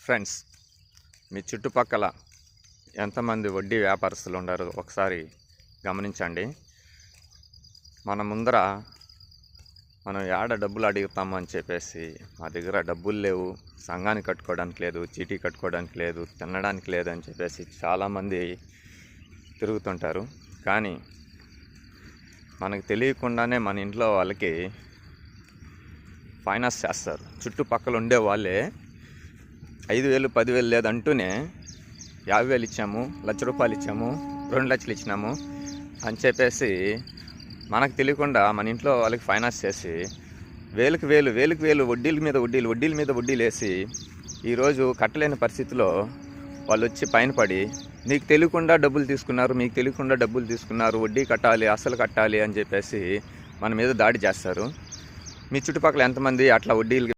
Friends, మీ చుట్టుపక్కల ఎంతమంది వడ్డీ వ్యాపారస్తులు ఉన్నారు ఒకసారి గమనించండి. మన ముందర మనం ఏడ డబ్బులు అడుగుతామని చెప్పేసి మా దగ్గర డబ్బులు లేవు, సంఘానికి కట్టుకోవడానికి లేదు, చీటీ కట్టుకోవడానికి లేదు, తినడానికి లేదు అని చెప్పేసి చాలామంది తిరుగుతుంటారు. కానీ మనకు తెలియకుండానే మన ఇంట్లో వాళ్ళకి ఫైనాన్స్ చేస్తారు. చుట్టుపక్కల ఉండే వాళ్ళే 5,000 10,000 లేదంటూనే 50,000 ఇచ్చాము, ₹1,00,000 ఇచ్చాము, 2 లక్షలు ఇచ్చినాము అని చెప్పేసి మనకు తెలియకుండా మన ఇంట్లో వాళ్ళకి ఫైనాన్స్ చేసి వేలకు వేలు వడ్డీల మీద వడ్డీలు వేసి ఈరోజు కట్టలేని పరిస్థితిలో వాళ్ళు వచ్చి పైన పడి మీకు తెలియకుండా డబ్బులు తీసుకున్నారు, వడ్డీ కట్టాలి, అసలు కట్టాలి అని చెప్పేసి మన మీద దాడి చేస్తారు. మీ చుట్టుపక్కల ఎంతమంది అట్లా వడ్డీలు